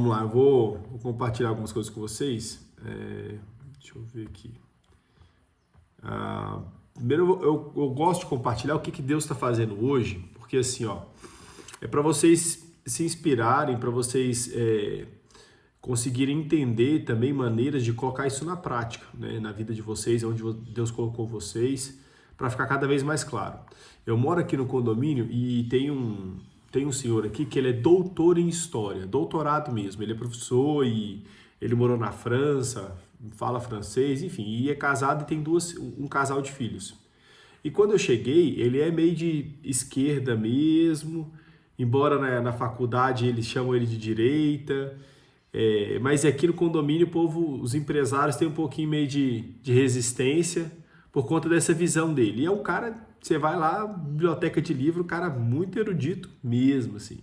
Vamos lá, eu vou compartilhar algumas coisas com vocês. Deixa eu ver aqui. Primeiro, eu gosto de compartilhar o que Deus está fazendo hoje, porque assim, ó, é para vocês se inspirarem, para vocês conseguirem entender também maneiras de colocar isso na prática, né, na vida de vocês, onde Deus colocou vocês, para ficar cada vez mais claro. Eu moro aqui no condomínio e tem um senhor aqui que ele é doutor em história, doutorado mesmo. Ele é professor e ele morou na França, fala francês, enfim, e é casado e tem um casal de filhos. E quando eu cheguei, ele é meio de esquerda mesmo, embora na faculdade eles chamam ele de direita, mas aqui no condomínio o povo, os empresários têm um pouquinho meio de resistência por conta dessa visão dele. E é um cara, você vai lá, biblioteca de livro, um cara muito erudito mesmo, assim.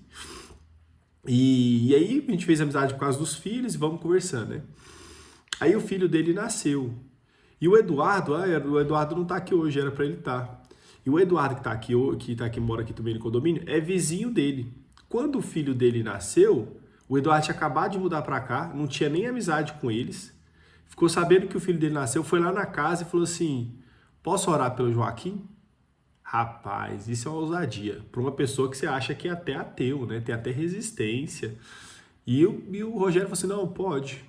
E aí a gente fez amizade por causa dos filhos e vamos conversando, né? Aí o filho dele nasceu. E o Eduardo não tá aqui hoje, era para ele estar. E o Eduardo que tá aqui, mora aqui também no condomínio, é vizinho dele. Quando o filho dele nasceu, o Eduardo tinha acabado de mudar para cá, não tinha nem amizade com eles. Ficou sabendo que o filho dele nasceu, foi lá na casa e falou assim: posso orar pelo Joaquim? Rapaz, isso é uma ousadia. Para uma pessoa que você acha que é até ateu, né? Tem até resistência. E o Rogério falou assim: não, pode.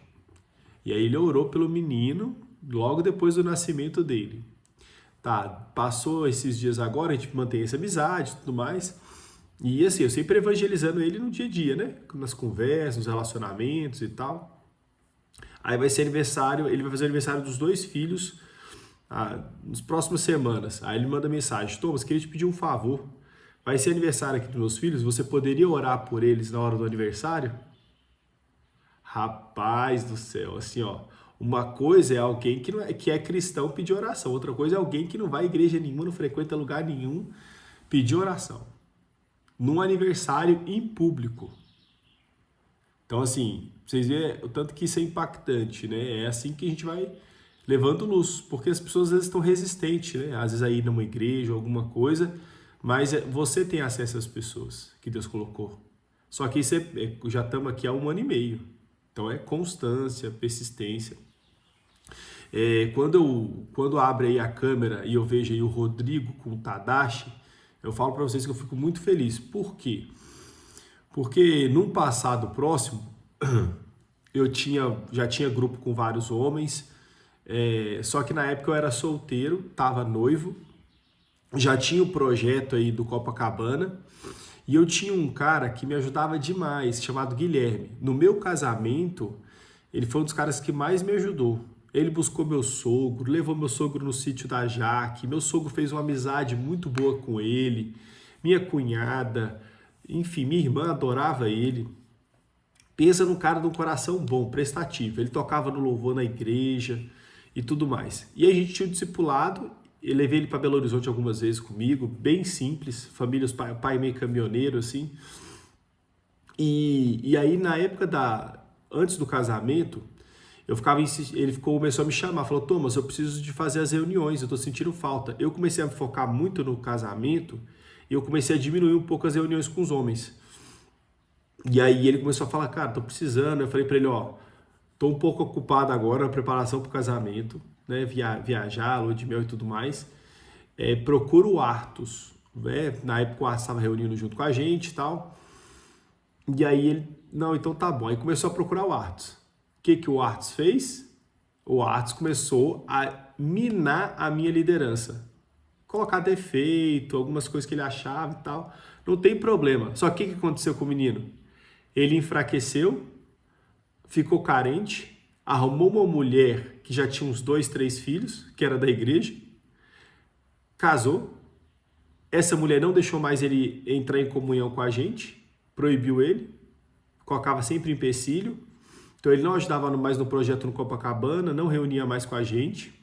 E aí ele orou pelo menino logo depois do nascimento dele. Tá, passou esses dias agora, a gente mantém essa amizade e tudo mais. E assim, eu sempre evangelizando ele no dia a dia, né? Nas conversas, nos relacionamentos e tal. Aí vai ser aniversário, ele vai fazer aniversário dos dois filhos nas próximas semanas. Aí ele manda mensagem: Thomas, queria te pedir um favor. Vai ser aniversário aqui dos meus filhos, você poderia orar por eles na hora do aniversário? Rapaz do céu, assim, ó. Uma coisa é alguém que é cristão pedir oração, outra coisa é alguém que não vai à igreja nenhuma, não frequenta lugar nenhum, pedir oração. Num aniversário em público. Então, assim, vocês veem o tanto que isso é impactante, né? É assim que a gente vai levando luz, porque as pessoas às vezes estão resistentes, né? Às vezes aí numa igreja, alguma coisa, mas você tem acesso às pessoas que Deus colocou. Só que isso já estamos aqui há 1 ano e meio. Então é constância, persistência. Quando abre aí a câmera e eu vejo aí o Rodrigo com o Tadashi, eu falo para vocês que eu fico muito feliz. Por quê? Porque num passado próximo, já tinha grupo com vários homens, só que na época eu era solteiro, estava noivo, já tinha o projeto aí do Copacabana, e eu tinha um cara que me ajudava demais, chamado Guilherme. No meu casamento, ele foi um dos caras que mais me ajudou. Ele buscou meu sogro, levou meu sogro no sítio da Jaque, meu sogro fez uma amizade muito boa com ele, minha cunhada, enfim, minha irmã adorava ele. Pensa num cara de um coração bom, prestativo. Ele tocava no louvor na igreja e tudo mais. E a gente tinha um discipulado, eu levei ele para Belo Horizonte algumas vezes comigo, bem simples, família, pai meio caminhoneiro, assim. E aí, na época antes do casamento, ele começou a me chamar, falou: Thomas, eu preciso de fazer as reuniões, eu tô sentindo falta. Eu comecei a me focar muito no casamento e eu comecei a diminuir um pouco as reuniões com os homens. E aí ele começou a falar: cara, tô precisando. Eu falei para ele: ó, tô um pouco ocupado agora na preparação pro casamento, né, viajar, lua de mel e tudo mais. Procura o Artus, né? Na época o Artus estava reunindo junto com a gente e tal. E aí ele: não, então tá bom. Aí começou a procurar o Artus. O que o Artus fez? O Artus começou a minar a minha liderança. Colocar defeito, algumas coisas que ele achava e tal. Não tem problema. Só que o que aconteceu com o menino? Ele enfraqueceu, ficou carente, arrumou uma mulher que já tinha uns 2, 3 filhos, que era da igreja, casou. Essa mulher não deixou mais ele entrar em comunhão com a gente, proibiu ele, colocava sempre empecilho. Então ele não ajudava mais no projeto no Copacabana, não reunia mais com a gente.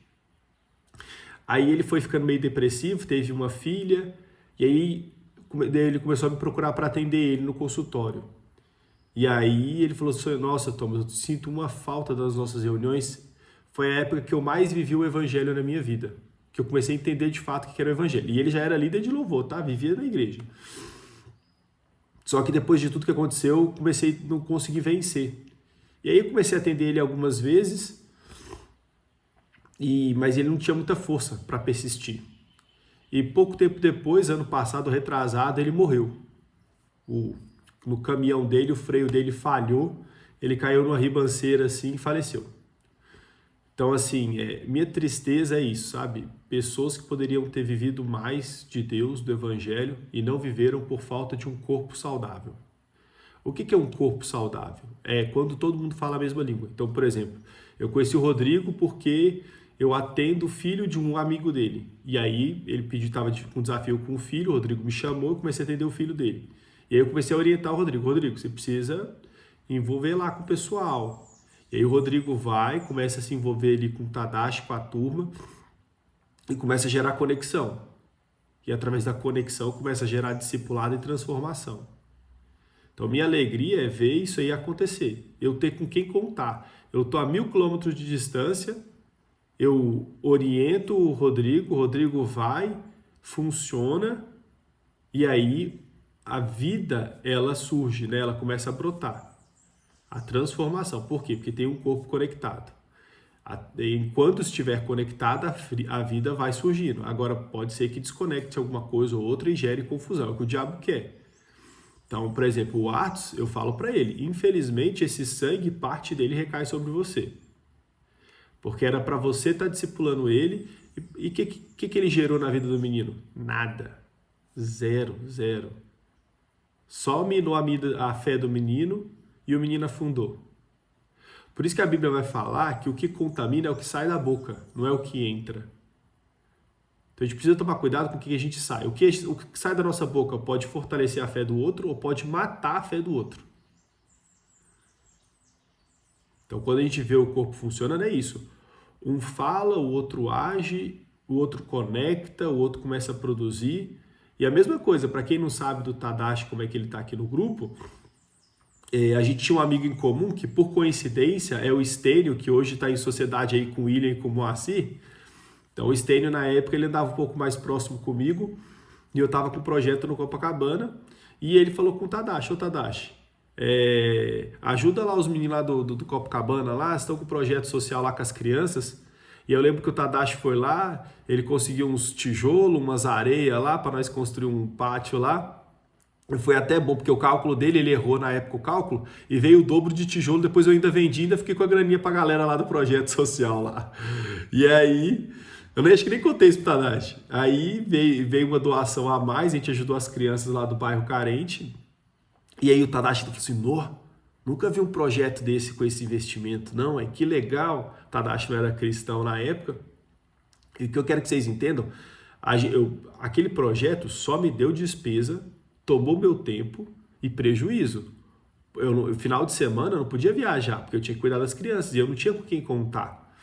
Aí ele foi ficando meio depressivo, teve uma filha, e aí ele começou a me procurar para atender ele no consultório. E aí ele falou assim: nossa, Thomas, eu sinto uma falta das nossas reuniões. Foi a época que eu mais vivi o evangelho na minha vida, que eu comecei a entender de fato o que era o evangelho. E ele já era líder de louvor, tá? Vivia na igreja. Só que depois de tudo que aconteceu, eu comecei a não conseguir vencer. E aí eu comecei a atender ele algumas vezes, mas ele não tinha muita força para persistir. E pouco tempo depois, ano passado, retrasado, ele morreu. No caminhão dele, o freio dele falhou, ele caiu numa ribanceira assim e faleceu. Então, assim, minha tristeza é isso, sabe? Pessoas que poderiam ter vivido mais de Deus, do Evangelho, e não viveram por falta de um corpo saudável. O que é um corpo saudável? É quando todo mundo fala a mesma língua. Então, por exemplo, eu conheci o Rodrigo porque eu atendo o filho de um amigo dele. E aí ele estava com um desafio com o filho, o Rodrigo me chamou, eu comecei a atender o filho dele. E aí eu comecei a orientar o Rodrigo. Rodrigo, você precisa envolver lá com o pessoal. E aí o Rodrigo começa a se envolver ali com o Tadashi, com a turma, e começa a gerar conexão. E através da conexão começa a gerar discipulado e transformação. Então minha alegria é ver isso aí acontecer. Eu ter com quem contar. Eu estou a 1.000 quilômetros de distância, eu oriento o Rodrigo vai, funciona, e aí a vida, ela surge, né? Ela começa a brotar. A transformação. Por quê? Porque tem um corpo conectado. Enquanto estiver conectada, a vida vai surgindo. Agora, pode ser que desconecte alguma coisa ou outra e gere confusão. É o que o diabo quer. Então, por exemplo, o Atos, eu falo para ele, infelizmente esse sangue, parte dele recai sobre você. Porque era para você estar discipulando ele. E o que ele gerou na vida do menino? Nada. Zero. Só minou a fé do menino e o menino afundou. Por isso que a Bíblia vai falar que o que contamina é o que sai da boca, não é o que entra. Então a gente precisa tomar cuidado com o que a gente sai. O que sai da nossa boca pode fortalecer a fé do outro ou pode matar a fé do outro. Então quando a gente vê o corpo funcionando é isso. Um fala, o outro age, o outro conecta, o outro começa a produzir. E a mesma coisa, para quem não sabe do Tadashi, como é que ele está aqui no grupo, a gente tinha um amigo em comum que, por coincidência, é o Estênio, que hoje está em sociedade aí com o William e com o Moacir. Então o Estênio, na época, ele andava um pouco mais próximo comigo e eu estava com um projeto no Copacabana e ele falou com o Tadashi, ô Tadashi, ajuda lá os meninos lá do Copacabana, lá, estão com um projeto social lá com as crianças. E eu lembro que o Tadashi foi lá, ele conseguiu uns tijolos, umas areias lá para nós construir um pátio lá. E foi até bom, porque o cálculo dele, ele errou na época o cálculo e veio o dobro de tijolo, depois eu ainda vendi, ainda fiquei com a graninha pra galera lá do projeto social lá. E aí, eu acho que nem contei isso pro Tadashi. Aí veio uma doação a mais, a gente ajudou as crianças lá do bairro carente. E aí o Tadashi falou assim, nunca vi um projeto desse com esse investimento, não, que legal. O Tadashi não era cristão na época. E o que eu quero que vocês entendam, aquele projeto só me deu despesa, tomou meu tempo e prejuízo. No final de semana eu não podia viajar, porque eu tinha que cuidar das crianças e eu não tinha com quem contar.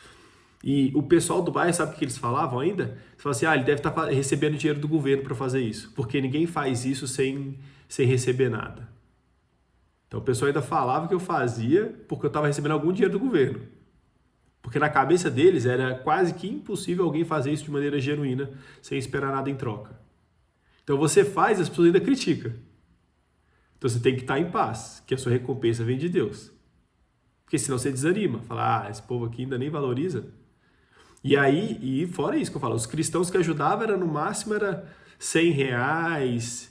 E o pessoal do bairro, sabe o que eles falavam ainda? Eles falavam assim, ele deve estar recebendo dinheiro do governo para fazer isso, porque ninguém faz isso sem receber nada. Então o pessoal ainda falava que eu fazia porque eu estava recebendo algum dinheiro do governo. Porque na cabeça deles era quase que impossível alguém fazer isso de maneira genuína, sem esperar nada em troca. Então você faz, as pessoas ainda criticam. Então você tem que estar em paz, que a sua recompensa vem de Deus. Porque senão você desanima, fala, esse povo aqui ainda nem valoriza. E aí, e fora isso que eu falo, os cristãos que ajudavam no máximo era R$100,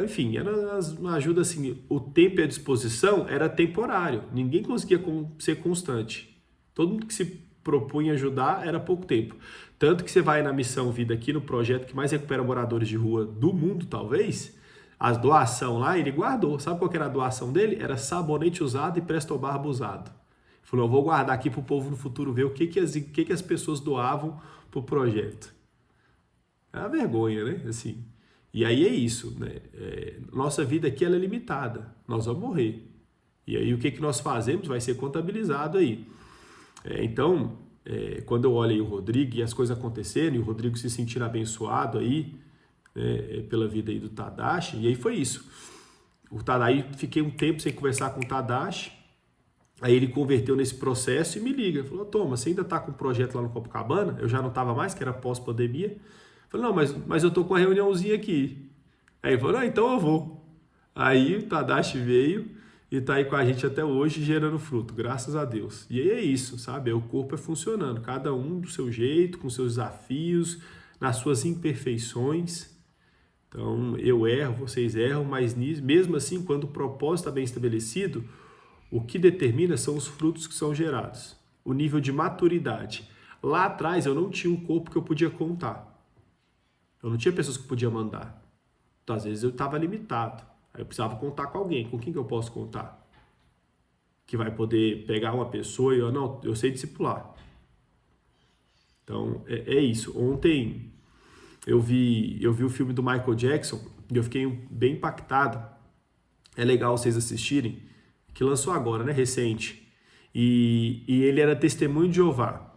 enfim, era uma ajuda assim, o tempo e a disposição era temporário, ninguém conseguia ser constante. Todo mundo que se propunha ajudar era pouco tempo. Tanto que você vai na Missão Vida aqui, no projeto que mais recupera moradores de rua do mundo, talvez, a doação lá, ele guardou. Sabe qual que era a doação dele? Era sabonete usado e Presto Barba usado. Ele falou, eu vou guardar aqui para o povo no futuro ver o que as pessoas doavam para o projeto. É uma vergonha, né? Assim. E aí é isso, né? Nossa vida aqui ela é limitada, nós vamos morrer. E aí o que nós fazemos vai ser contabilizado aí. Então, quando eu olho aí o Rodrigo e as coisas acontecendo, e o Rodrigo se sentindo abençoado aí, pela vida aí do Tadashi, e aí foi isso. Aí fiquei um tempo sem conversar com o Tadashi, aí ele converteu nesse processo e me liga, falou, Thomas, você ainda está com um projeto lá no Copacabana? Eu já não estava mais, que era pós-pandemia. Eu falei, não, mas eu tô com uma reuniãozinha aqui. Aí ele falou, não, então eu vou. Aí o Tadashi veio e tá aí com a gente até hoje gerando fruto, graças a Deus. E aí é isso, sabe? O corpo é funcionando, cada um do seu jeito, com seus desafios, nas suas imperfeições. Então, eu erro, vocês erram, mas mesmo assim, quando o propósito está bem estabelecido, o que determina são os frutos que são gerados, o nível de maturidade. Lá atrás, eu não tinha um corpo que eu podia contar. Eu não tinha pessoas que eu podia mandar. Então, às vezes, eu estava limitado. Aí eu precisava contar com alguém. Com quem que eu posso contar? Que vai poder pegar uma pessoa e eu, não, eu sei discipular. Então, é isso. Ontem eu vi o filme do Michael Jackson e eu fiquei bem impactado. É legal vocês assistirem, que lançou agora, né, recente. E ele era testemunho de Jeová.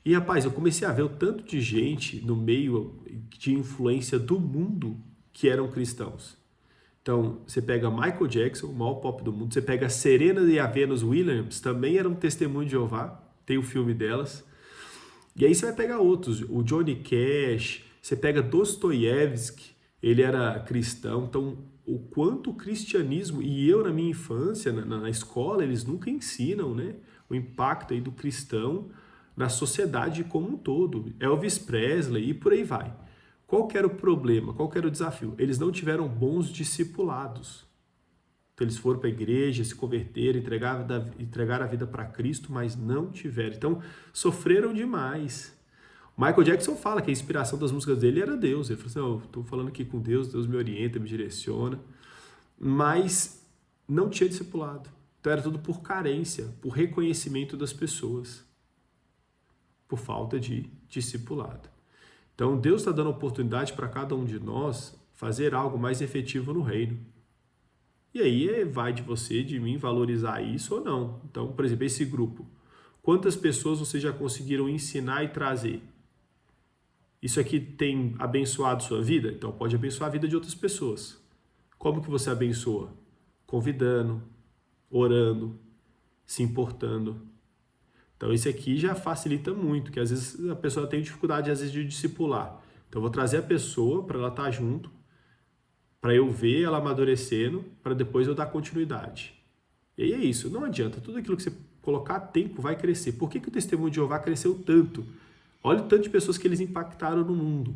E, rapaz, eu comecei a ver o tanto de gente no meio de influência do mundo que eram cristãos. Então, você pega Michael Jackson, o maior pop do mundo, você pega Serena e a Venus Williams, também eram testemunho de Jeová, tem o filme delas. E aí você vai pegar outros, o Johnny Cash, você pega Dostoiévski, ele era cristão, então o quanto o cristianismo, e eu na minha infância, na escola, eles nunca ensinam, né, o impacto aí do cristão na sociedade como um todo. Elvis Presley e por aí vai. Qual que era o problema? Qual que era o desafio? Eles não tiveram bons discipulados. Então eles foram para a igreja, se converteram, entregaram a vida para Cristo, mas não tiveram. Então sofreram demais. O Michael Jackson fala que a inspiração das músicas dele era Deus. Ele falou assim, eu estou falando aqui com Deus, Deus me orienta, me direciona. Mas não tinha discipulado. Então era tudo por carência, por reconhecimento das pessoas. Por falta de discipulado. Então, Deus está dando oportunidade para cada um de nós fazer algo mais efetivo no reino. E aí vai de você, de mim, valorizar isso ou não. Então, por exemplo, esse grupo. Quantas pessoas vocês já conseguiram ensinar e trazer? Isso aqui tem abençoado sua vida? Então, pode abençoar a vida de outras pessoas. Como que você abençoa? Convidando, orando, se importando. Então, isso aqui já facilita muito, que às vezes a pessoa tem dificuldade, às vezes, de discipular. Então, eu vou trazer a pessoa para ela estar junto, para eu ver ela amadurecendo, para depois eu dar continuidade. E aí é isso, não adianta. Tudo aquilo que você colocar tempo vai crescer. Por que o testemunho de Jeová cresceu tanto? Olha o tanto de pessoas que eles impactaram no mundo.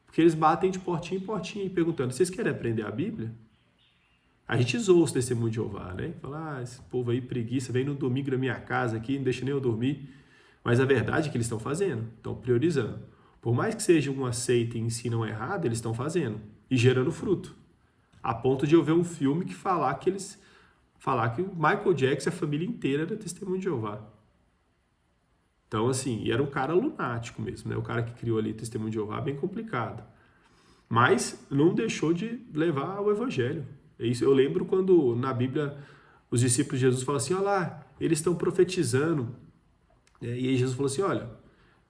Porque eles batem de portinha em portinha, perguntando, vocês querem aprender a Bíblia? A gente zoa os testemunhos de Jeová, né? Fala, esse povo aí preguiça, vem no domingo na minha casa aqui, não deixa nem eu dormir. Mas a verdade é que eles estão fazendo, estão priorizando. Por mais que seja uma seita e ensinam errado, eles estão fazendo e gerando fruto. A ponto de eu ver um filme que falar que o Michael Jackson, a família inteira era testemunho de Jeová. Então, assim, e era um cara lunático mesmo, né? O cara que criou ali testemunho de Jeová, bem complicado. Mas não deixou de levar ao evangelho. Isso eu lembro quando na Bíblia os discípulos de Jesus falam assim, olha lá, eles estão profetizando. E aí Jesus falou assim, olha,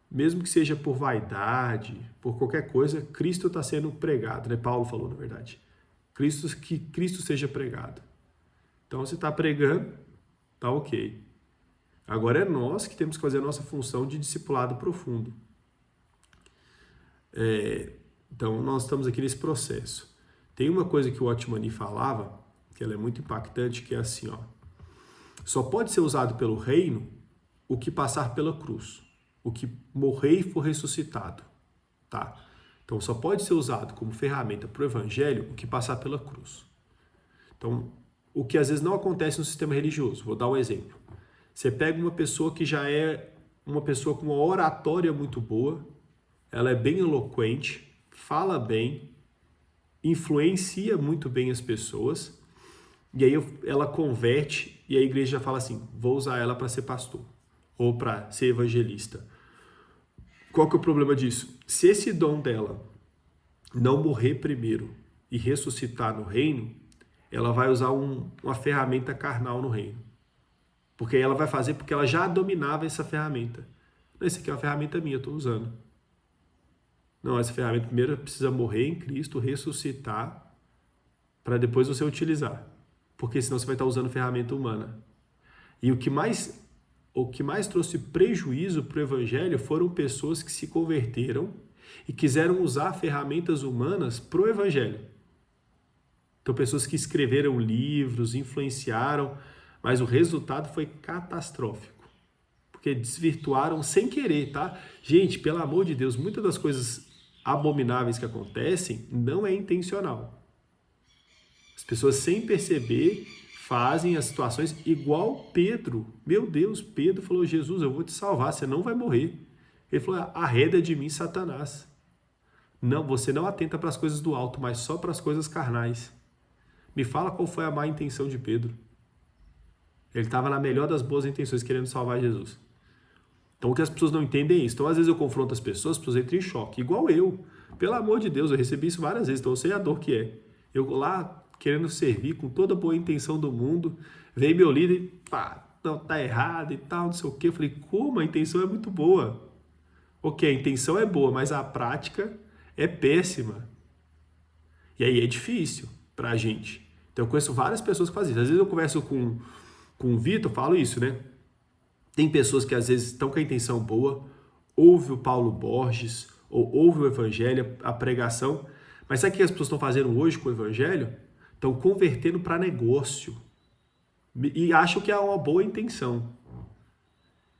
mesmo que seja por vaidade, por qualquer coisa, Cristo está sendo pregado, né? Paulo falou, na verdade. Que Cristo seja pregado. Então, você está pregando, tá ok. Agora é nós que temos que fazer a nossa função de discipulado profundo. Então, nós estamos aqui nesse processo. Tem uma coisa que o Otmani falava, que ela é muito impactante, que é assim, ó. Só pode ser usado pelo reino o que passar pela cruz, o que morrer e for ressuscitado, tá? Então, só pode ser usado como ferramenta para o evangelho o que passar pela cruz. Então, o que às vezes não acontece no sistema religioso. Vou dar um exemplo. Você pega uma pessoa que já é uma pessoa com uma oratória muito boa, ela é bem eloquente, fala bem, influencia muito bem as pessoas, e aí ela converte e a igreja já fala assim, vou usar ela para ser pastor ou para ser evangelista. Qual que é o problema disso? Se esse dom dela não morrer primeiro e ressuscitar no reino, ela vai usar uma ferramenta carnal no reino. Porque ela vai fazer porque ela já dominava essa ferramenta. Não, essa aqui é uma ferramenta minha, eu estou usando. Não, essa ferramenta primeiro precisa morrer em Cristo, ressuscitar, para depois você utilizar. Porque senão você vai estar usando ferramenta humana. E o que mais trouxe prejuízo para o evangelho foram pessoas que se converteram e quiseram usar ferramentas humanas para o evangelho. Então, pessoas que escreveram livros, influenciaram, mas o resultado foi catastrófico. Porque desvirtuaram sem querer, tá? Gente, pelo amor de Deus, muitas das coisas abomináveis que acontecem não é intencional. As pessoas, sem perceber, fazem as situações igual Pedro. Meu Deus, Pedro falou, Jesus, eu vou te salvar, você não vai morrer. Ele falou, arreda de mim, Satanás. Não, você não atenta para as coisas do alto, mas só para as coisas carnais. Me fala qual foi a má intenção de Pedro. Ele estava na melhor das boas intenções, querendo salvar Jesus. Então, o que as pessoas não entendem é isso. Então, às vezes eu confronto as pessoas entram em choque. Igual eu. Pelo amor de Deus, eu recebi isso várias vezes, então eu sei a dor que é. Eu lá, querendo servir com toda a boa intenção do mundo, veio meu líder e pá, não, tá errado e tal, não sei o quê. Eu falei, como? A intenção é muito boa. Ok, a intenção é boa, mas a prática é péssima. E aí é difícil pra gente. Então, eu conheço várias pessoas que fazem isso. Às vezes eu converso com o Vitor, falo isso, né? Tem pessoas que às vezes estão com a intenção boa, ouve o Paulo Borges, ou ouve o Evangelho, a pregação, mas sabe o que as pessoas estão fazendo hoje com o Evangelho? Estão convertendo para negócio e acham que é uma boa intenção.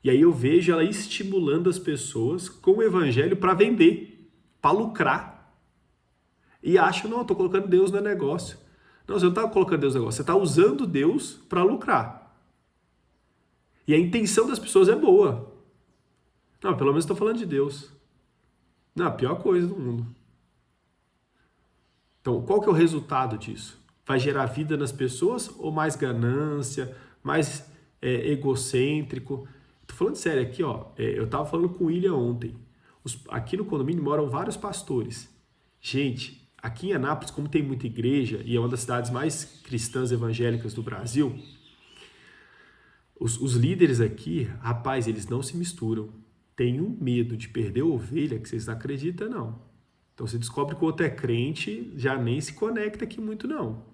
E aí eu vejo ela estimulando as pessoas com o Evangelho para vender, para lucrar. E acham, não, eu estou colocando Deus no negócio. Não, você não está colocando Deus no negócio, você está usando Deus para lucrar. E a intenção das pessoas é boa. Não, pelo menos estou falando de Deus. Não, a pior coisa do mundo. Então, qual que é o resultado disso? Vai gerar vida nas pessoas ou mais ganância, mais egocêntrico? Estou falando sério aqui, ó. Eu estava falando com o William ontem. Aqui no condomínio moram vários pastores. Gente, aqui em Anápolis, como tem muita igreja e é uma das cidades mais cristãs evangélicas do Brasil, os líderes aqui, rapaz, eles não se misturam. Tem um medo de perder a ovelha que vocês não acreditam, não. Então você descobre que o outro é crente, já nem se conecta aqui muito, não.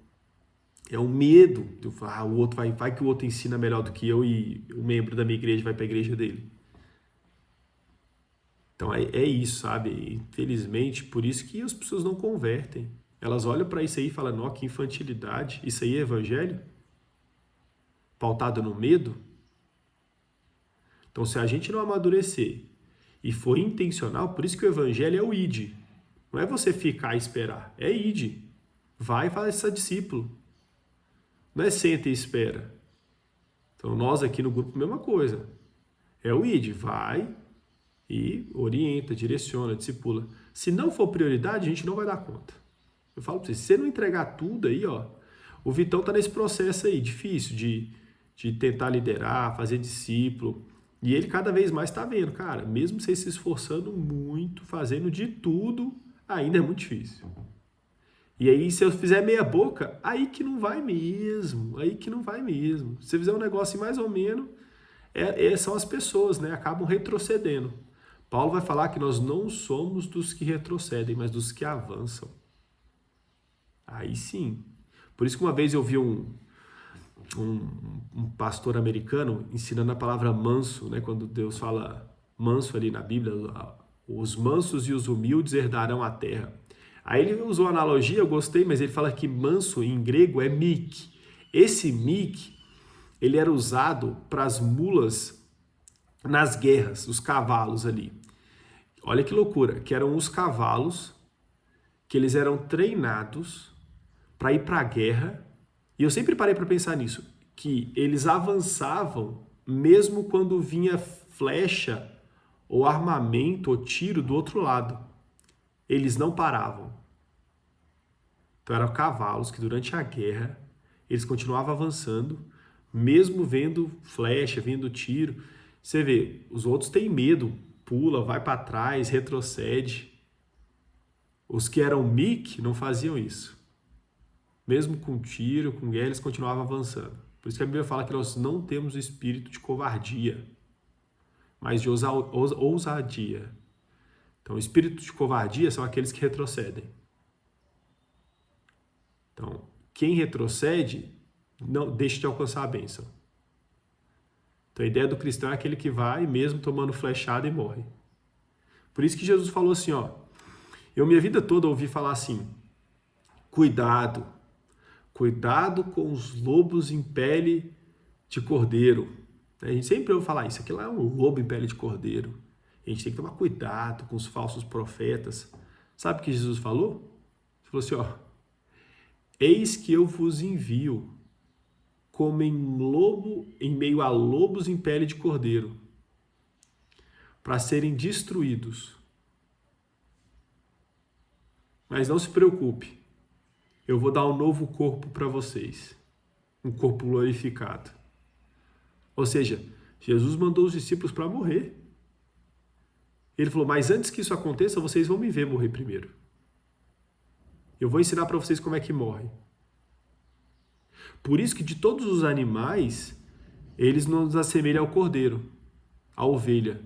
É um medo. O outro vai que o outro ensina melhor do que eu e o membro da minha igreja vai para a igreja dele. Então é isso, sabe? Infelizmente, por isso que as pessoas não convertem. Elas olham para isso aí e falam, não, que infantilidade, isso aí é evangelho? Pautado no medo? Então, se a gente não amadurecer e for intencional, por isso que o evangelho é o id. Não é você ficar e esperar, é id. Vai e faz esse discípulo. Não é senta e espera. Então, nós aqui no grupo, mesma coisa. É o id, vai e orienta, direciona, discipula. Se não for prioridade, a gente não vai dar conta. Eu falo para você, se você não entregar tudo aí, ó, o Vitão tá nesse processo aí, difícil de tentar liderar, fazer discípulo. E ele cada vez mais está vendo, cara, mesmo você se esforçando muito, fazendo de tudo, ainda é muito difícil. E aí, se eu fizer meia boca, aí que não vai mesmo, aí que não vai mesmo. Se você fizer um negócio mais ou menos, são as pessoas, né? Acabam retrocedendo. Paulo vai falar que nós não somos dos que retrocedem, mas dos que avançam. Aí sim. Por isso que uma vez eu vi um pastor americano ensinando a palavra manso, né? Quando Deus fala manso ali na Bíblia, os mansos e os humildes herdarão a terra. Aí ele usou a analogia, eu gostei, mas ele fala que manso em grego é mik. Esse mik, ele era usado para as mulas nas guerras, os cavalos ali. Olha que loucura, que eram os cavalos que eles eram treinados para ir para a guerra. E eu sempre parei para pensar nisso, que eles avançavam mesmo quando vinha flecha ou armamento ou tiro do outro lado. Eles não paravam. Então eram cavalos que durante a guerra eles continuavam avançando, mesmo vendo flecha, vendo tiro. Você vê, os outros têm medo, pula, vai para trás, retrocede. Os que eram mic não faziam isso. Mesmo com tiro, com guerra, eles continuavam avançando. Por isso que a Bíblia fala que nós não temos o espírito de covardia, mas de ousadia. Então, o espírito de covardia são aqueles que retrocedem. Então, quem retrocede, não deixa de alcançar a bênção. Então, a ideia do cristão é aquele que vai, mesmo tomando flechada, e morre. Por isso que Jesus falou assim, ó, eu minha vida toda ouvi falar assim, cuidado, Cuidado com os lobos em pele de cordeiro. A gente sempre ouve falar isso, aqui lá é um lobo em pele de cordeiro. A gente tem que tomar cuidado com os falsos profetas. Sabe o que Jesus falou? Ele falou assim, ó, eis que eu vos envio como em meio a lobos em pele de cordeiro, para serem destruídos. Mas não se preocupe, eu vou dar um novo corpo para vocês, um corpo glorificado. Ou seja, Jesus mandou os discípulos para morrer. Ele falou, mas antes que isso aconteça, vocês vão me ver morrer primeiro. Eu vou ensinar para vocês como é que morre. Por isso que de todos os animais, eles nos assemelham ao cordeiro, à ovelha.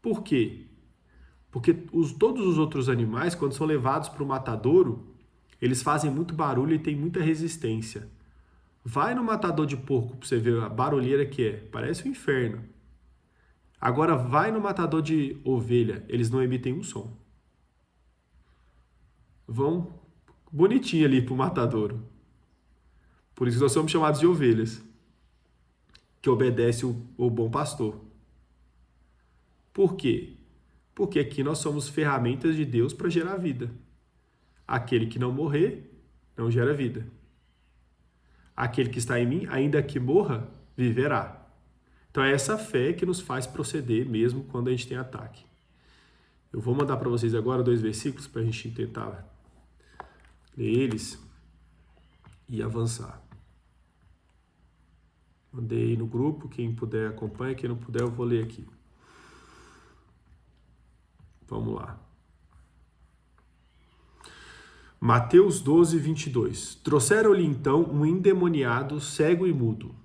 Por quê? Porque todos os outros animais, quando são levados para o matadouro, eles fazem muito barulho e têm muita resistência. Vai no matador de porco para você ver a barulheira que é. Parece um inferno. Agora vai no matador de ovelha, eles não emitem um som. Vão bonitinho ali para o matadouro. Por isso nós somos chamados de ovelhas, que obedece o bom pastor. Por quê? Porque aqui nós somos ferramentas de Deus para gerar vida. Aquele que não morrer, não gera vida. Aquele que está em mim, ainda que morra, viverá. Então é essa fé que nos faz proceder mesmo quando a gente tem ataque. Eu vou mandar para vocês agora 2 versículos para a gente tentar ler eles e avançar. Mandei no grupo, quem puder acompanha, quem não puder eu vou ler aqui. Vamos lá. Mateus 12, 22. Trouxeram-lhe então um endemoniado, cego e mudo,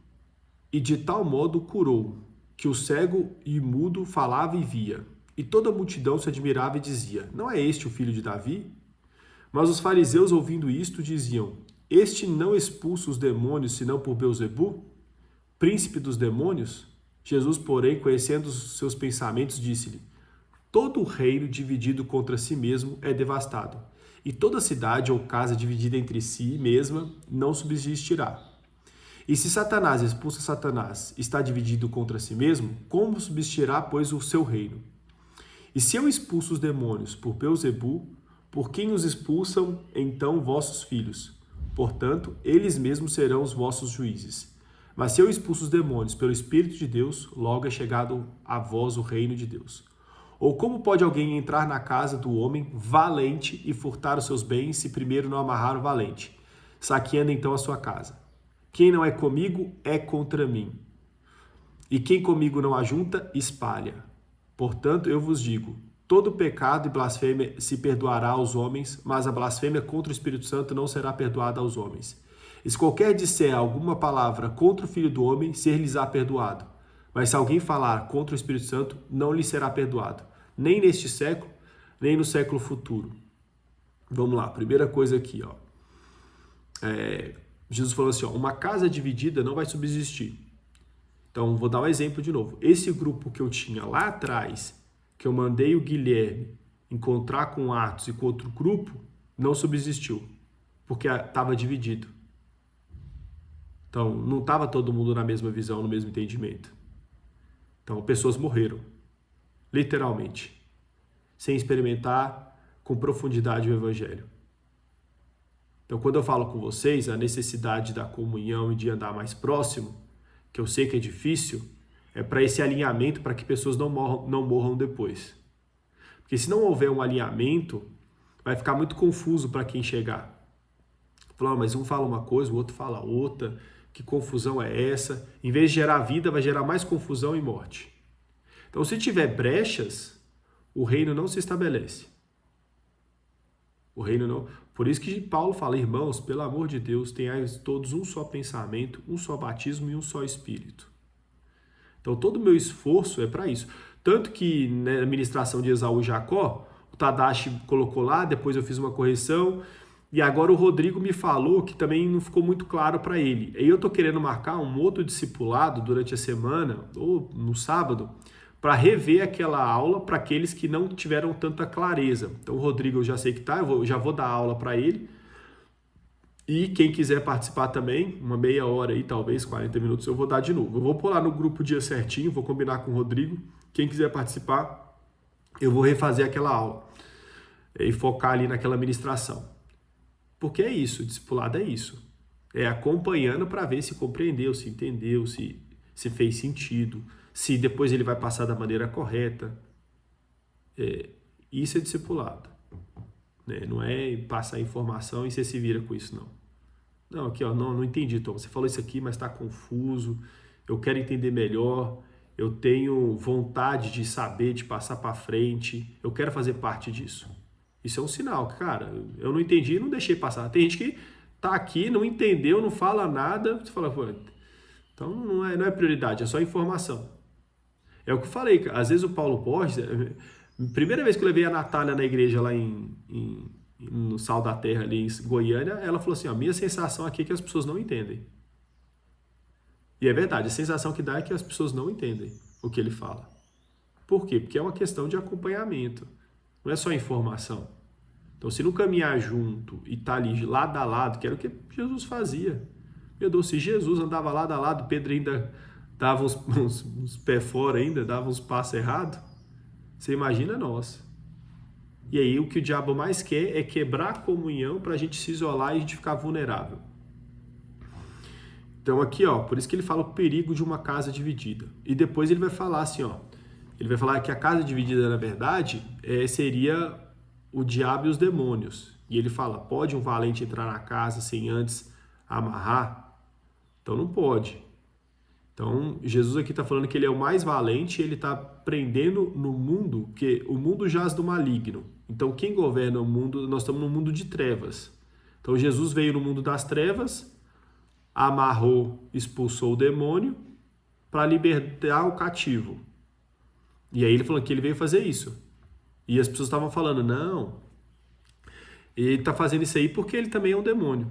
e de tal modo o curou, que o cego e mudo falava e via. E toda a multidão se admirava e dizia, não é este o filho de Davi? Mas os fariseus, ouvindo isto, diziam, este não expulsa os demônios, senão por Beelzebu, príncipe dos demônios? Jesus, porém, conhecendo os seus pensamentos, disse-lhe, todo reino dividido contra si mesmo é devastado, e toda cidade ou casa dividida entre si mesma não subsistirá. E se Satanás expulsa Satanás, está dividido contra si mesmo, como subsistirá, pois, o seu reino? E se eu expulso os demônios por Beelzebu, por quem os expulsam, então, vossos filhos? Portanto, eles mesmos serão os vossos juízes. Mas se eu expulso os demônios pelo Espírito de Deus, logo é chegado a vós o reino de Deus. Ou como pode alguém entrar na casa do homem valente e furtar os seus bens, se primeiro não amarrar o valente, saqueando então a sua casa? Quem não é comigo é contra mim. E quem comigo não ajunta, espalha. Portanto, eu vos digo, todo pecado e blasfêmia se perdoará aos homens, mas a blasfêmia contra o Espírito Santo não será perdoada aos homens. E se qualquer disser alguma palavra contra o Filho do Homem, ser-lhes-á perdoado. Mas se alguém falar contra o Espírito Santo, não lhe será perdoado, nem neste século, nem no século futuro. Vamos lá, primeira coisa aqui, ó. Jesus falou assim, ó, uma casa dividida não vai subsistir. Então, vou dar um exemplo de novo. Esse grupo que eu tinha lá atrás, que eu mandei o Guilherme encontrar com Atos e com outro grupo, não subsistiu, porque estava dividido. Então, não estava todo mundo na mesma visão, no mesmo entendimento. Então, pessoas morreram, literalmente, sem experimentar com profundidade o Evangelho. Então, quando eu falo com vocês, a necessidade da comunhão e de andar mais próximo, que eu sei que é difícil, é para esse alinhamento, para que pessoas não morram depois. Porque se não houver um alinhamento, vai ficar muito confuso para quem chegar. Falar, mas um fala uma coisa, o outro fala outra, que confusão é essa? Em vez de gerar vida, vai gerar mais confusão e morte. Então, se tiver brechas, o reino não se estabelece. O reino não... Por isso que Paulo fala, irmãos, pelo amor de Deus, tenhais todos um só pensamento, um só batismo e um só Espírito. Então, todo o meu esforço é para isso. Tanto que na ministração de Esaú e Jacó, o Tadashi colocou lá, depois eu fiz uma correção, e agora o Rodrigo me falou que também não ficou muito claro para ele. E eu estou querendo marcar um outro discipulado durante a semana, ou no sábado, para rever aquela aula para aqueles que não tiveram tanta clareza. Então o Rodrigo eu já sei que tá, eu já vou dar aula para ele, E quem quiser participar também, uma meia hora aí, talvez 40 minutos, eu vou dar de novo. Eu vou pôr lá no grupo o dia certinho, vou combinar com o Rodrigo. Quem quiser participar, eu vou refazer aquela aula e focar ali naquela ministração. Porque é isso, discipulado é isso. É acompanhando para ver se compreendeu, se entendeu, se fez sentido, se depois ele vai passar da maneira correta. Isso é discipulado. Né? Não é passar informação e você se vira com isso, não. Não, aqui, ó, não entendi, Tom. Você falou isso aqui, mas está confuso. Eu quero entender melhor. Eu tenho vontade de saber, de passar para frente. Eu quero fazer parte disso. Isso é um sinal, cara. Eu não entendi e não deixei passar. Tem gente que tá aqui, não entendeu, não fala nada. Você fala, pô, então não é prioridade, é só informação. É o que eu falei. Às vezes o Paulo Borges, primeira vez que eu levei a Natália na igreja lá no Sal da Terra, ali em Goiânia, ela falou assim, a minha sensação aqui é que as pessoas não entendem. E é verdade, a sensação que dá é que as pessoas não entendem o que ele fala. Por quê? Porque é uma questão de acompanhamento, não é só informação. Então, se não caminhar junto e tá ali lado a lado, que era o que Jesus fazia. Meu Deus, se Jesus andava lado a lado, Pedro ainda dava uns pés fora ainda, dava uns passos errados, você imagina nós. E aí o que o diabo mais quer é quebrar a comunhão para a gente se isolar e a gente ficar vulnerável. Então aqui, ó, por isso que ele fala o perigo de uma casa dividida. E depois ele vai falar assim, ó, ele vai falar que a casa dividida, na verdade, seria o diabo e os demônios. E ele fala, pode um valente entrar na casa sem antes amarrar? Então não pode. Então, Jesus aqui está falando que ele é o mais valente, ele está prendendo no mundo, que o mundo jaz do maligno. Então, quem governa o mundo, nós estamos no mundo de trevas. Então, Jesus veio no mundo das trevas, amarrou, expulsou o demônio para libertar o cativo. E aí ele falou que ele veio fazer isso. E as pessoas estavam falando, não, ele está fazendo isso aí porque ele também é um demônio,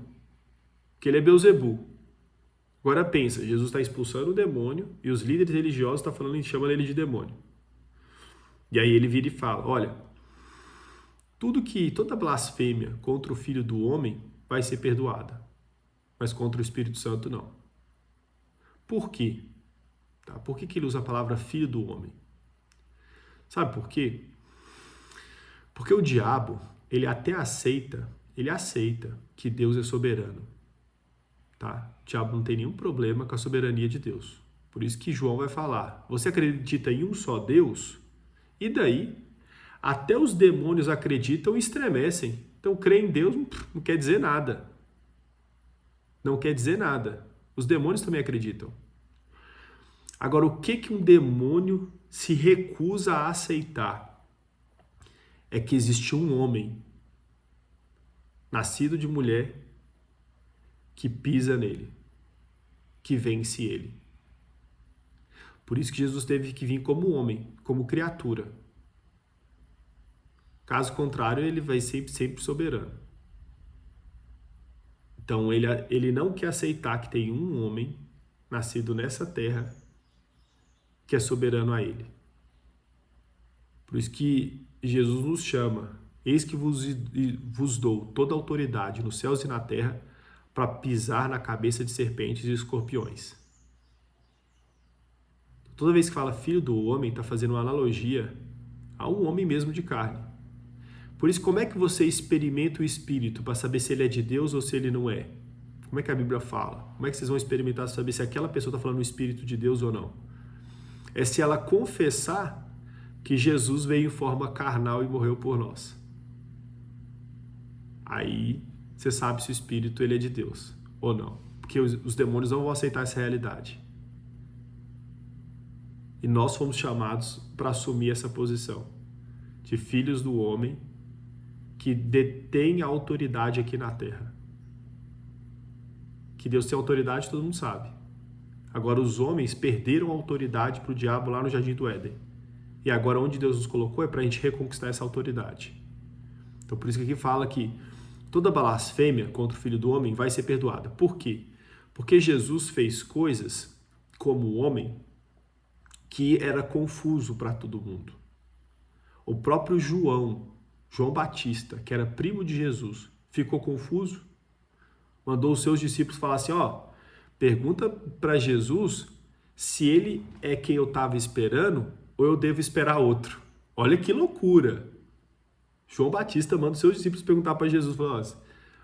porque ele é Beelzebul. Agora pensa, Jesus está expulsando o demônio e os líderes religiosos estão falando, chamando ele de demônio. E aí ele vira e fala, olha, toda blasfêmia contra o Filho do Homem vai ser perdoada, mas contra o Espírito Santo não. Por quê? Tá? Por que ele usa a palavra Filho do Homem? Sabe por quê? Porque o diabo, ele aceita que Deus é soberano. Tá? O diabo não tem nenhum problema com a soberania de Deus. Por isso que João vai falar, você acredita em um só Deus? E daí, até os demônios acreditam e estremecem. Então, crer em Deus não quer dizer nada. Não quer dizer nada. Os demônios também acreditam. Agora, o que um demônio se recusa a aceitar? É que existe um homem, nascido de mulher, que pisa nele, que vence ele. Por isso que Jesus teve que vir como homem, como criatura. Caso contrário, ele vai sempre soberano. Então, ele não quer aceitar que tem um homem nascido nessa terra que é soberano a ele. Por isso que Jesus nos chama, eis que vos dou toda a autoridade nos céus e na terra para pisar na cabeça de serpentes e escorpiões. Toda vez que fala filho do homem, está fazendo uma analogia a um homem mesmo de carne. Por isso, como é que você experimenta o Espírito para saber se ele é de Deus ou se ele não é? Como é que a Bíblia fala? Como é que vocês vão experimentar para saber se aquela pessoa está falando o Espírito de Deus ou não? É se ela confessar que Jesus veio em forma carnal e morreu por nós. Aí você sabe se o Espírito ele é de Deus ou não. Porque os demônios não vão aceitar essa realidade. E nós fomos chamados para assumir essa posição de filhos do homem que detém a autoridade aqui na terra. Que Deus tem autoridade, todo mundo sabe. Agora os homens perderam a autoridade para o diabo lá no Jardim do Éden. E agora onde Deus nos colocou é para a gente reconquistar essa autoridade. Então por isso que aqui fala que toda blasfêmia contra o Filho do Homem vai ser perdoada. Por quê? Porque Jesus fez coisas como homem que era confuso para todo mundo. O próprio João Batista, que era primo de Jesus, ficou confuso. mandou os seus discípulos falar assim, ó, pergunta para Jesus se ele é quem eu estava esperando ou eu devo esperar outro. Olha que loucura. João Batista manda os seus discípulos perguntar para Jesus, falando assim,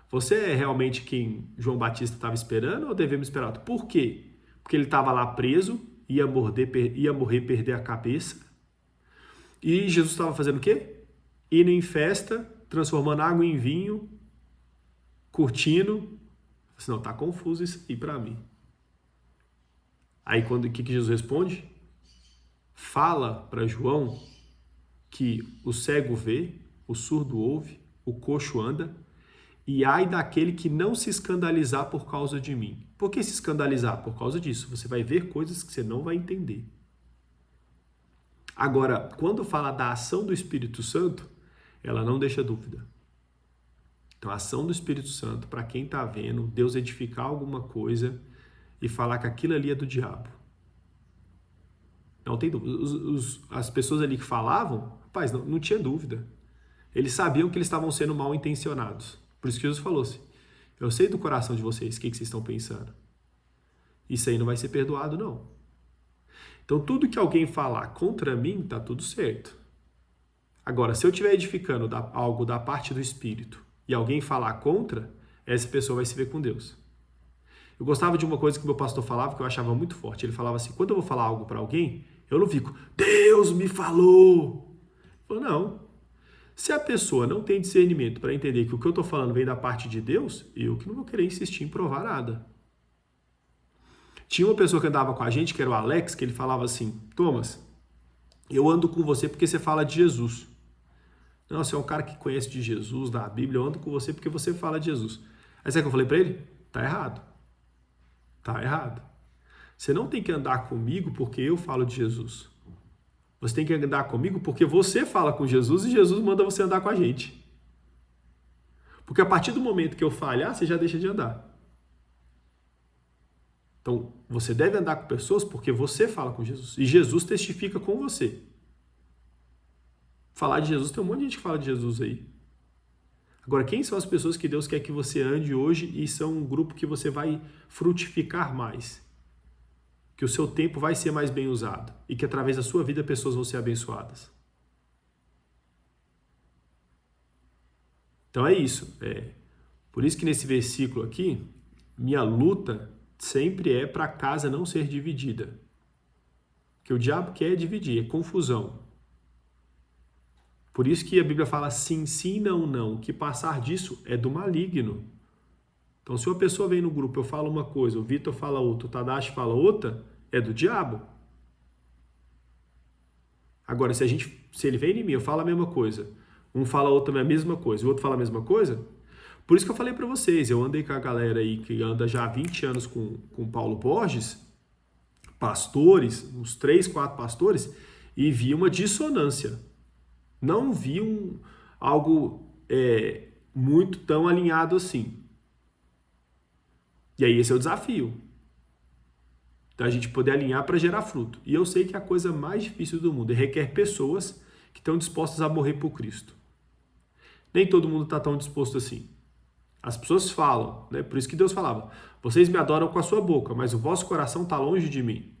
você é realmente quem João Batista estava esperando ou devemos esperar outro? Por quê? Porque ele estava lá preso, ia morrer, perder a cabeça. E Jesus estava fazendo o quê? Indo em festa, transformando água em vinho, curtindo. Não, tá confuso isso aí para mim. Aí o que Jesus responde? Fala para João que o cego vê, o surdo ouve, o coxo anda, e ai daquele que não se escandalizar por causa de mim. Por que se escandalizar? Por causa disso. Você vai ver coisas que você não vai entender. Agora, quando fala da ação do Espírito Santo, ela não deixa dúvida. Então, a ação do Espírito Santo, para quem está vendo, Deus edificar alguma coisa e falar que aquilo ali é do diabo. Não tem dúvida. As pessoas ali que falavam, rapaz, não tinha dúvida. Eles sabiam que eles estavam sendo mal intencionados. Por isso que Jesus falou assim, eu sei do coração de vocês, o que vocês estão pensando. Isso aí não vai ser perdoado, não. Então, tudo que alguém falar contra mim, tá tudo certo. Agora, se eu estiver edificando algo da parte do Espírito e alguém falar contra, essa pessoa vai se ver com Deus. Eu gostava de uma coisa que meu pastor falava que eu achava muito forte. Ele falava assim, quando eu vou falar algo para alguém, eu não fico, Deus me falou. Eu falo, não. Se a pessoa não tem discernimento para entender que o que eu estou falando vem da parte de Deus, eu que não vou querer insistir em provar nada. Tinha uma pessoa que andava com a gente, que era o Alex, que ele falava assim, Thomas, eu ando com você porque você fala de Jesus. Não, você é um cara que conhece de Jesus, da Bíblia, eu ando com você porque você fala de Jesus. Aí sabe o que eu falei para ele? Tá errado. Tá errado. Você não tem que andar comigo porque eu falo de Jesus. Você tem que andar comigo porque você fala com Jesus e Jesus manda você andar com a gente. Porque a partir do momento que eu falhar, você já deixa de andar. Então, você deve andar com pessoas porque você fala com Jesus. E Jesus testifica com você. Falar de Jesus, tem um monte de gente que fala de Jesus aí. Agora, quem são as pessoas que Deus quer que você ande hoje e são um grupo que você vai frutificar mais? Que o seu tempo vai ser mais bem usado e que através da sua vida pessoas vão ser abençoadas. Então é isso. Por isso que nesse versículo aqui, minha luta sempre é para a casa não ser dividida. Que o diabo quer dividir, é confusão. Por isso que a Bíblia fala sim, sim, não, não. O que passar disso é do maligno. Então, se uma pessoa vem no grupo, eu falo uma coisa, o Vitor fala outra, o Tadashi fala outra, é do diabo. Agora, se ele vem em mim, eu falo a mesma coisa, um fala outra a mesma coisa, o outro fala a mesma coisa, por isso que eu falei para vocês, eu andei com a galera aí que anda já há 20 anos com Paulo Borges, pastores, uns 3, 4 pastores, e vi uma dissonância. Não vi algo muito tão alinhado assim. E aí esse é o desafio. Da gente poder alinhar para gerar fruto. E eu sei que é a coisa mais difícil do mundo. E requer pessoas que estão dispostas a morrer por Cristo. Nem todo mundo está tão disposto assim. As pessoas falam, né? Por isso que Deus falava, vocês me adoram com a sua boca, mas o vosso coração está longe de mim.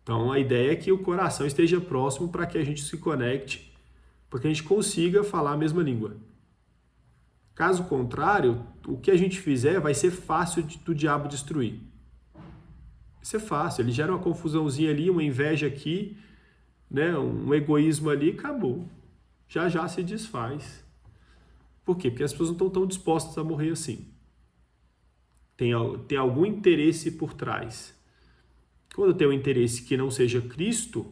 Então a ideia é que o coração esteja próximo para que a gente se conecte, para que a gente consiga falar a mesma língua. Caso contrário, o que a gente fizer vai ser fácil do diabo destruir. Vai ser fácil, ele gera uma confusãozinha ali, uma inveja aqui, né? Um egoísmo ali, acabou. Já já se desfaz. Por quê? Porque as pessoas não estão tão dispostas a morrer assim. Tem algum interesse por trás. Quando tem um interesse que não seja Cristo,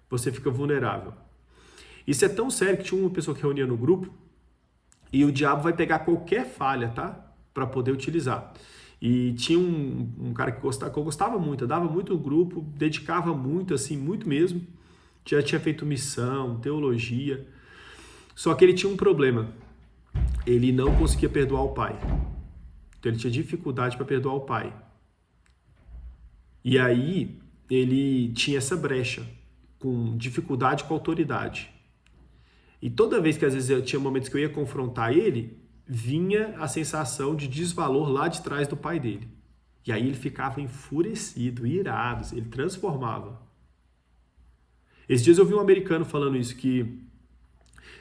você fica vulnerável. Isso é tão sério que tinha uma pessoa que reunia no grupo e o diabo vai pegar qualquer falha, tá? Para poder utilizar. E tinha um cara que eu gostava muito, eu dava muito no grupo, dedicava muito, assim, muito mesmo. Já tinha feito missão, teologia. Só que ele tinha um problema. Ele não conseguia perdoar o pai. Então ele tinha dificuldade para perdoar o pai. E aí ele tinha essa brecha, com dificuldade com a autoridade. E toda vez que às vezes eu tinha momentos que eu ia confrontar ele, vinha a sensação de desvalor lá de trás do pai dele. E aí ele ficava enfurecido, irado, ele transformava. Esses dias eu vi um americano falando isso, que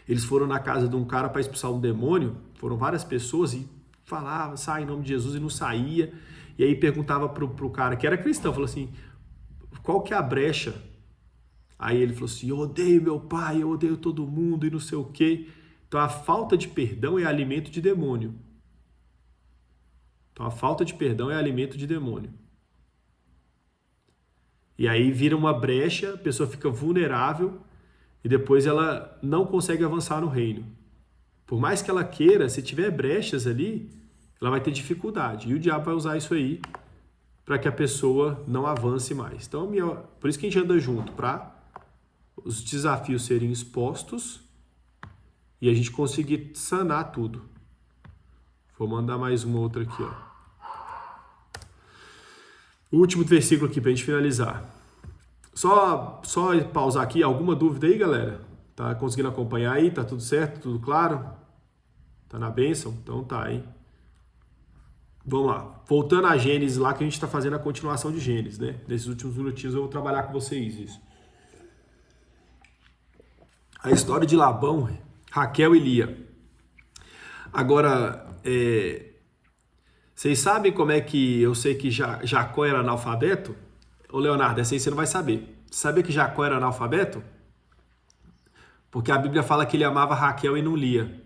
eles foram na casa de um cara para expulsar um demônio, foram várias pessoas e falava, sai em nome de Jesus, e não saía. E aí perguntava pro cara que era cristão, falou assim, qual que é a brecha? Aí ele falou assim, eu odeio meu pai, eu odeio todo mundo e não sei o quê. Então a falta de perdão é alimento de demônio. Então a falta de perdão é alimento de demônio. E aí vira uma brecha, a pessoa fica vulnerável e depois ela não consegue avançar no reino. Por mais que ela queira, se tiver brechas ali, ela vai ter dificuldade. E o diabo vai usar isso aí para que a pessoa não avance mais. Então, por isso que a gente anda junto, para os desafios serem expostos e a gente conseguir sanar tudo. Vou mandar mais uma outra aqui, ó. O último versículo aqui para a gente finalizar. Só pausar aqui. Alguma dúvida aí, galera? Tá conseguindo acompanhar aí? Tá tudo certo? Tudo claro? Tá na bênção? Então tá, hein? Vamos lá. Voltando a Gênesis lá, que a gente está fazendo a continuação de Gênesis, né? Nesses últimos minutinhos eu vou trabalhar com vocês isso. A história de Labão, Raquel e Lia. Agora, vocês sabem como é que eu sei que Jacó era analfabeto? Ô Leonardo, essa aí você não vai saber. Sabia que Jacó era analfabeto? Porque a Bíblia fala que ele amava Raquel e não Lia.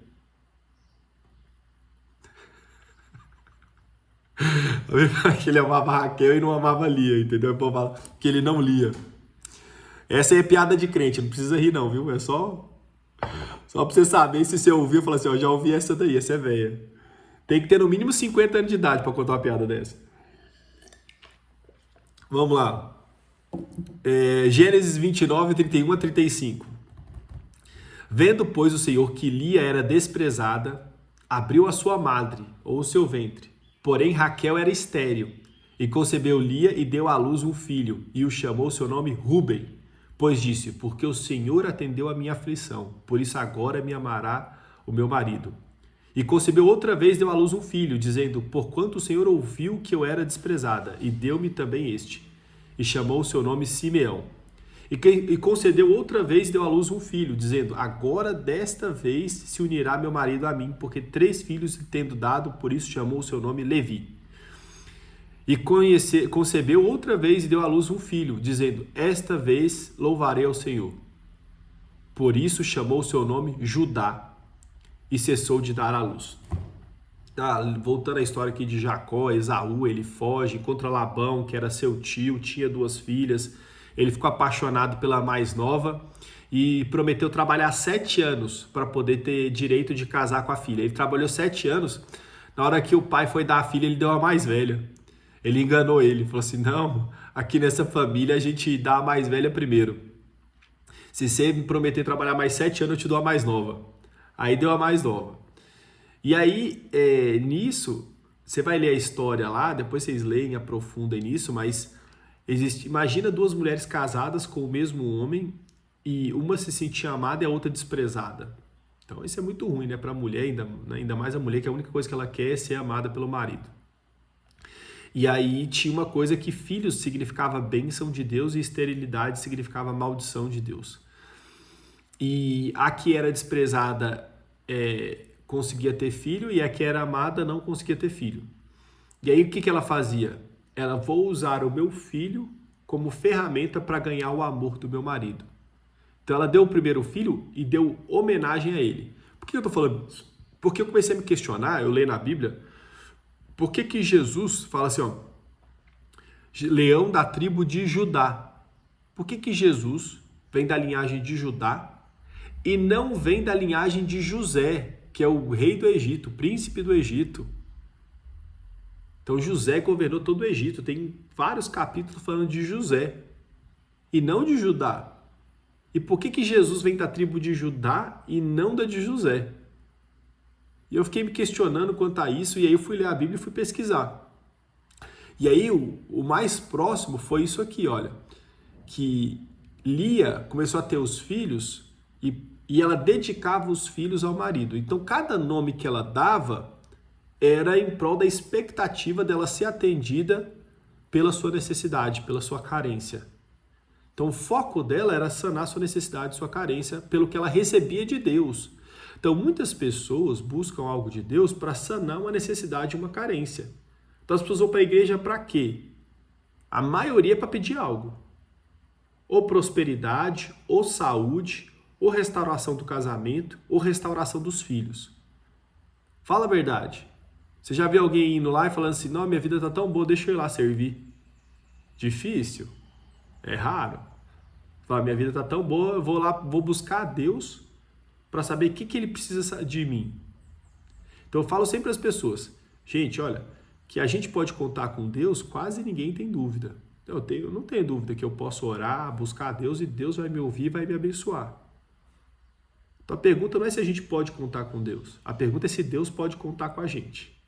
A Bíblia fala que ele amava Raquel e não amava Lia, entendeu? O povo fala que ele não lia. Essa aí é piada de crente, não precisa rir não, viu? É só pra você saber, se você ouvir, falar assim, ó, já ouvi essa daí, essa é velha. Tem que ter no mínimo 50 anos de idade para contar uma piada dessa. Vamos lá. Gênesis 29, 31 a 35. Vendo, pois, o Senhor que Lia era desprezada, abriu a sua madre, ou o seu ventre. Porém, Raquel era estéril, e concebeu Lia e deu à luz um filho, e o chamou seu nome Ruben, pois disse, porque o Senhor atendeu a minha aflição, por isso agora me amará o meu marido. E concebeu outra vez, deu à luz um filho, dizendo, porquanto o Senhor ouviu que eu era desprezada, e deu-me também este. E chamou o seu nome Simeão. E concedeu outra vez, deu à luz um filho, dizendo, agora desta vez se unirá meu marido a mim, porque 3 filhos tendo dado, por isso chamou o seu nome Levi. E concebeu outra vez e deu à luz um filho, dizendo, esta vez louvarei ao Senhor. Por isso chamou o seu nome Judá, e cessou de dar à luz. Voltando à história aqui de Jacó, Esaú, ele foge, encontra Labão, que era seu tio, tinha 2 filhas, ele ficou apaixonado pela mais nova e prometeu trabalhar 7 anos para poder ter direito de casar com a filha. Ele trabalhou 7 anos, na hora que o pai foi dar a filha, ele deu a mais velha. Ele enganou ele, falou assim, não, aqui nessa família a gente dá a mais velha primeiro. Se você me prometer trabalhar mais 7 anos, eu te dou a mais nova. Aí deu a mais nova. E aí, nisso, você vai ler a história lá, depois vocês leem, aprofundem nisso, mas imagina 2 mulheres casadas com o mesmo homem e uma se sentia amada e a outra desprezada. Então isso é muito ruim, né, para a mulher, ainda mais a mulher, que a única coisa que ela quer é ser amada pelo marido. E aí tinha uma coisa que filhos significava bênção de Deus e esterilidade significava maldição de Deus. E a que era desprezada conseguia ter filho e a que era amada não conseguia ter filho. E aí o que ela fazia? Ela, vou usar o meu filho como ferramenta para ganhar o amor do meu marido. Então ela deu o primeiro filho e deu homenagem a ele. Por que eu estou falando isso? Porque eu comecei a me questionar, eu leio na Bíblia, por que Jesus fala assim, ó, leão da tribo de Judá? Por que Jesus vem da linhagem de Judá e não vem da linhagem de José, que é o rei do Egito, o príncipe do Egito? Então José governou todo o Egito, tem vários capítulos falando de José e não de Judá. E por que Jesus vem da tribo de Judá e não da de José? E eu fiquei me questionando quanto a isso, e aí eu fui ler a Bíblia e fui pesquisar. E aí o mais próximo foi isso aqui, olha, que Lia começou a ter os filhos e e ela dedicava os filhos ao marido. Então, cada nome que ela dava era em prol da expectativa dela ser atendida pela sua necessidade, pela sua carência. Então, o foco dela era sanar sua necessidade, sua carência, pelo que ela recebia de Deus. Então, muitas pessoas buscam algo de Deus para sanar uma necessidade, uma carência. Então, as pessoas vão para a igreja para quê? A maioria é para pedir algo. Ou prosperidade, ou saúde, ou restauração do casamento, ou restauração dos filhos. Fala a verdade. Você já viu alguém indo lá e falando assim, não, minha vida está tão boa, deixa eu ir lá servir. Difícil? É raro. Fala, minha vida está tão boa, eu vou lá, vou buscar a Deus para saber o que Ele precisa de mim. Então eu falo sempre às pessoas, gente, olha, que a gente pode contar com Deus, quase ninguém tem dúvida. Eu não tenho dúvida que eu posso orar, buscar a Deus e Deus vai me ouvir e vai me abençoar. Então a pergunta não é se a gente pode contar com Deus, a pergunta é se Deus pode contar com a gente.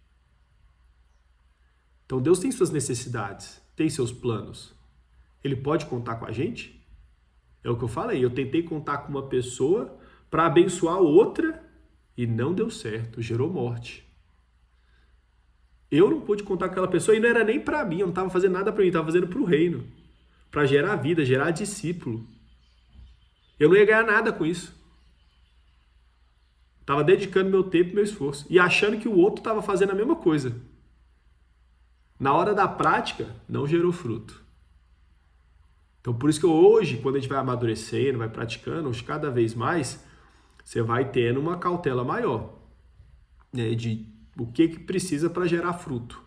Então Deus tem suas necessidades, tem seus planos. Ele pode contar com a gente? É o que eu falei, eu tentei contar com uma pessoa para abençoar outra e não deu certo, gerou morte. Eu não pude contar com aquela pessoa e não era nem para mim, eu não estava fazendo nada para mim, estava fazendo para o reino, para gerar vida, gerar discípulo. Eu não ia ganhar nada com isso. Estava dedicando meu tempo e meu esforço e achando que o outro estava fazendo a mesma coisa. Na hora da prática, não gerou fruto. Então, por isso que hoje, quando a gente vai amadurecendo, vai praticando, cada vez mais, você vai tendo uma cautela maior, né, de o que precisa para gerar fruto.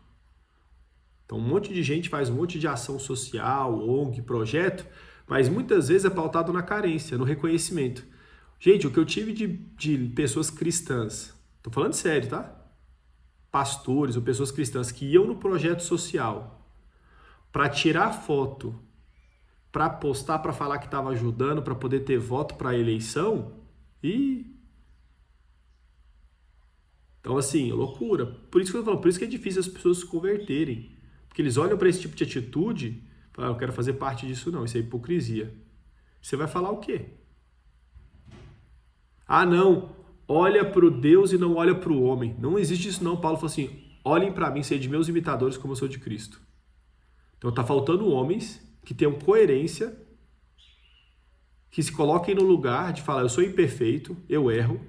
Então, um monte de gente faz um monte de ação social, ONG, projeto, mas muitas vezes é pautado na carência, no reconhecimento. Gente, o que eu tive de pessoas cristãs, tô falando sério, tá? Pastores ou pessoas cristãs que iam no projeto social para tirar foto, para postar, para falar que estava ajudando, para poder ter voto para a eleição, então assim, loucura. Por isso que eu tô falando, por isso que é difícil as pessoas se converterem, porque eles olham para esse tipo de atitude e falam, eu quero fazer parte disso não, isso é hipocrisia. Você vai falar o quê? Ah, não, olha para o Deus e não olha para o homem. Não existe isso não. Paulo falou assim, olhem para mim, sede meus imitadores como eu sou de Cristo. Então está faltando homens que tenham coerência, que se coloquem no lugar de falar, eu sou imperfeito, eu erro,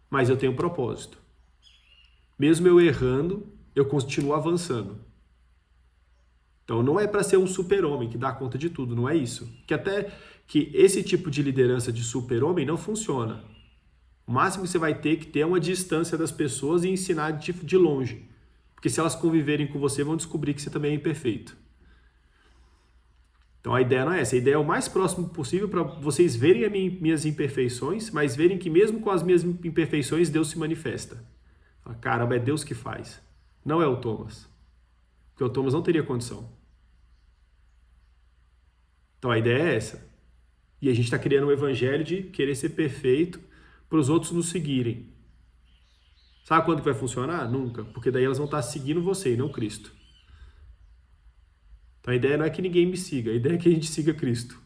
mas eu tenho propósito. Mesmo eu errando, eu continuo avançando. Então não é para ser um super-homem que dá conta de tudo, não é isso. Que até que esse tipo de liderança de super-homem não funciona. O máximo que você vai ter que ter é uma distância das pessoas e ensinar de longe. Porque se elas conviverem com você, vão descobrir que você também é imperfeito. Então a ideia não é essa. A ideia é o mais próximo possível para vocês verem as minhas imperfeições, mas verem que mesmo com as minhas imperfeições, Deus se manifesta. Caramba, é Deus que faz. Não é o Thomas. Porque o Thomas não teria condição. Então a ideia é essa. E a gente está criando um evangelho de querer ser perfeito para os outros nos seguirem. Sabe quando que vai funcionar? Nunca. Porque daí elas vão estar seguindo você e não Cristo. Então a ideia não é que ninguém me siga, a ideia é que a gente siga Cristo.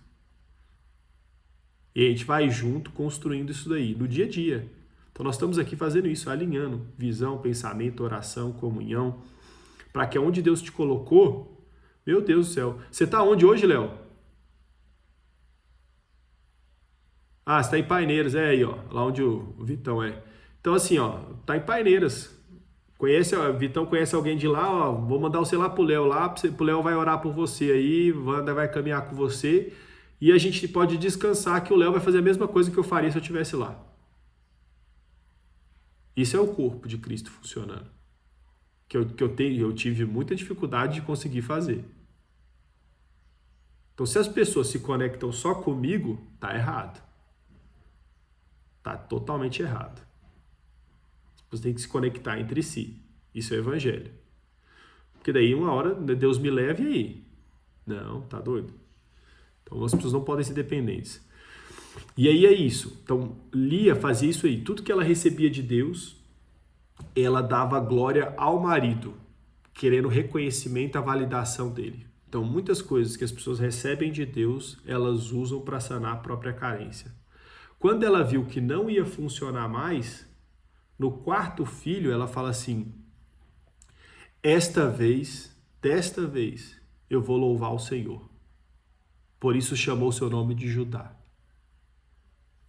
E a gente vai junto construindo isso daí, no dia a dia. Então nós estamos aqui fazendo isso, alinhando visão, pensamento, oração, comunhão, para que onde Deus te colocou, meu Deus do céu. Você está onde hoje, Léo? Ah, você está em Paineiras, é aí, ó, lá onde o Vitão é. Então assim, ó, tá em Paineiras. Vitão conhece alguém de lá, ó, vou mandar você lá pro Léo lá, pro Léo vai orar por você aí, Wanda vai caminhar com você, e a gente pode descansar que o Léo vai fazer a mesma coisa que eu faria se eu estivesse lá. Isso é o corpo de Cristo funcionando. Que eu tive muita dificuldade de conseguir fazer. Então, se as pessoas se conectam só comigo, tá errado. Tá totalmente errado. As pessoas têm que se conectar entre si. Isso é evangelho. Porque daí, uma hora, Deus me leva e aí? Não, tá doido? Então, as pessoas não podem ser dependentes. E aí é isso. Então, Lia fazia isso aí. Tudo que ela recebia de Deus, ela dava glória ao marido, querendo reconhecimento, a validação dele. Então, muitas coisas que as pessoas recebem de Deus, elas usam para sanar a própria carência. Quando ela viu que não ia funcionar mais, no quarto filho, ela fala assim: desta vez, eu vou louvar o Senhor. Por isso chamou seu nome de Judá.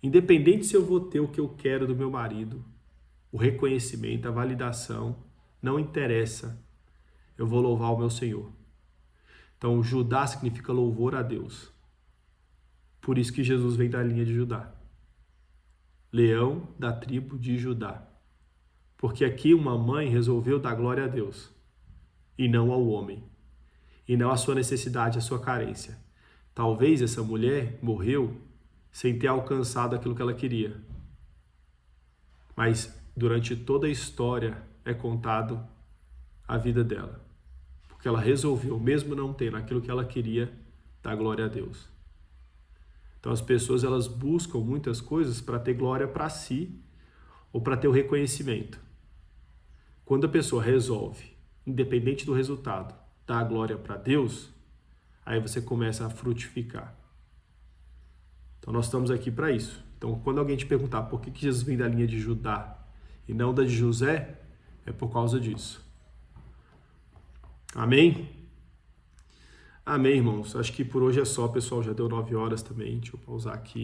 Independente se eu vou ter o que eu quero do meu marido, o reconhecimento, a validação, não interessa. Eu vou louvar o meu Senhor. Então, Judá significa louvor a Deus. Por isso que Jesus vem da linha de Judá. Leão da tribo de Judá. Porque aqui uma mãe resolveu dar glória a Deus e não ao homem, e não à sua necessidade, à sua carência. Talvez essa mulher morreu sem ter alcançado aquilo que ela queria. Mas durante toda a história é contado a vida dela. Porque ela resolveu, mesmo não tendo aquilo que ela queria, dar glória a Deus. Então as pessoas elas buscam muitas coisas para ter glória para si ou para ter o reconhecimento. Quando a pessoa resolve, independente do resultado, dar a glória para Deus, aí você começa a frutificar. Então nós estamos aqui para isso. Então quando alguém te perguntar por que Jesus vem da linha de Judá e não da de José, é por causa disso. Amém? Amém, irmãos. Acho que por hoje é só, pessoal. Já deu 9 horas também. Deixa eu pausar aqui.